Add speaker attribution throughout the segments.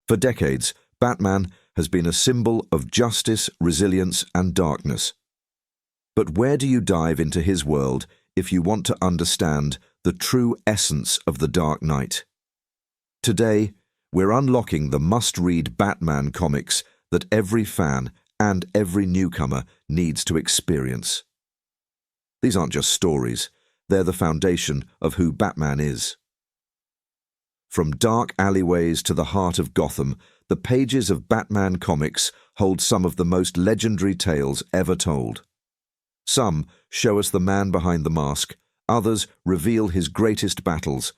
Speaker 1: For decades, Batman has been a symbol of justice, resilience, and darkness. But where do you dive into his world if you want to understand the true essence of the Dark Knight? Today, we're unlocking the must-read Batman comics that every fan and every newcomer needs to experience. These aren't just stories, they're the foundation of who Batman is. From dark alleyways to the heart of Gotham, the pages of Batman comics hold some of the most legendary tales ever told. Some show us the man behind the mask, others reveal his greatest battles,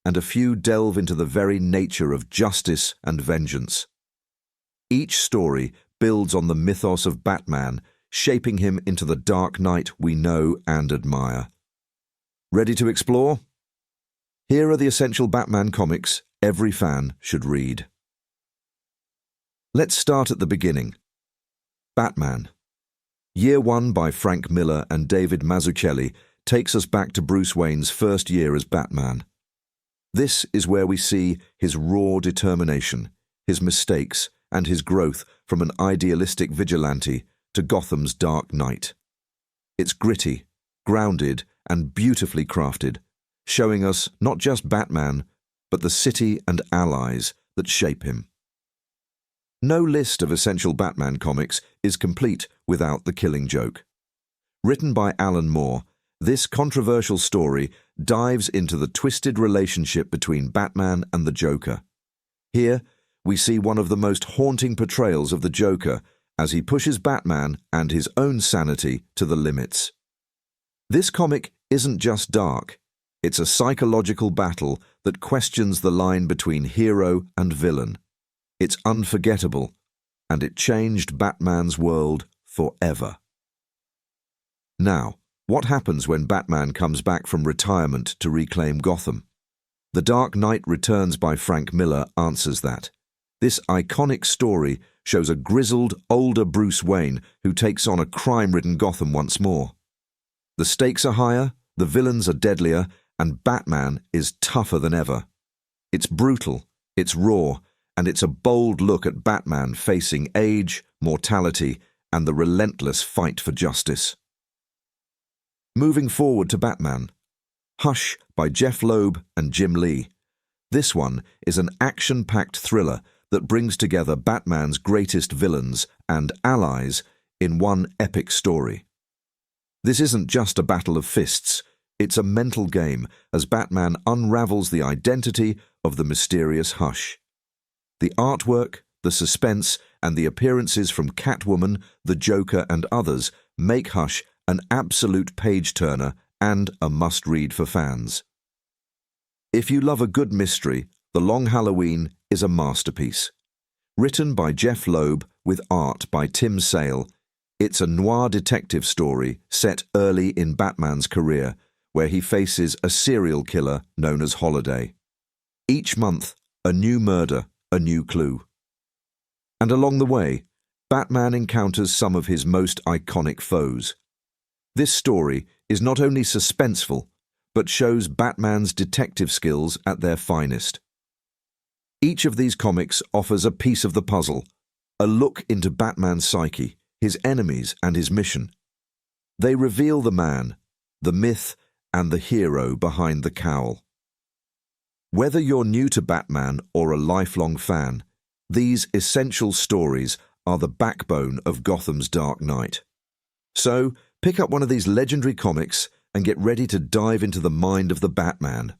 Speaker 1: and a few delve into the very nature of justice and vengeance. Each story builds on the mythos of Batman, shaping him into the Dark Knight we know and admire. Ready to explore? Here are the essential Batman comics every fan should read. Let's start at the beginning. Batman. Year One by Frank Miller and David Mazzucchelli takes us back to Bruce Wayne's first year as Batman. This is where we see his raw determination, his mistakes, and his growth from an idealistic vigilante to Gotham's Dark Knight. It's gritty, grounded, and beautifully crafted, showing us not just Batman, but the city and allies that shape him. No list of essential Batman comics is complete without The Killing Joke. Written by Alan Moore, this controversial story dives into the twisted relationship between Batman and the Joker. Here, we see one of the most haunting portrayals of the Joker as he pushes Batman and his own sanity to the limits. This comic isn't just dark, it's a psychological battle that questions the line between hero and villain. It's unforgettable, and it changed Batman's world forever. Now, what happens when Batman comes back from retirement to reclaim Gotham? The Dark Knight Returns by Frank Miller answers that. This iconic story shows a grizzled, older Bruce Wayne who takes on a crime-ridden Gotham once more. The stakes are higher, the villains are deadlier, and Batman is tougher than ever. It's brutal, it's raw, and it's a bold look at Batman facing age, mortality, and the relentless fight for justice. Moving forward to Batman. Hush by Jeff Loeb and Jim Lee. This one is an action-packed thriller that brings together Batman's greatest villains and allies in one epic story. This isn't just a battle of fists, it's a mental game as Batman unravels the identity of the mysterious Hush. The artwork, the suspense, and the appearances from Catwoman, the Joker, and others make Hush an absolute page-turner and a must-read for fans. If you love a good mystery, The Long Halloween is a masterpiece. Written by Jeff Loeb with art by Tim Sale, it's a noir detective story set early in Batman's career, where he faces a serial killer known as Holiday. Each month, a new murder, a new clue. And along the way, Batman encounters some of his most iconic foes. This story is not only suspenseful, but shows Batman's detective skills at their finest. Each of these comics offers a piece of the puzzle, a look into Batman's psyche, his enemies, and his mission. They reveal the man, the myth, and the hero behind the cowl. Whether you're new to Batman or a lifelong fan, these essential stories are the backbone of Gotham's Dark Knight. So, pick up one of these legendary comics and get ready to dive into the mind of the Batman.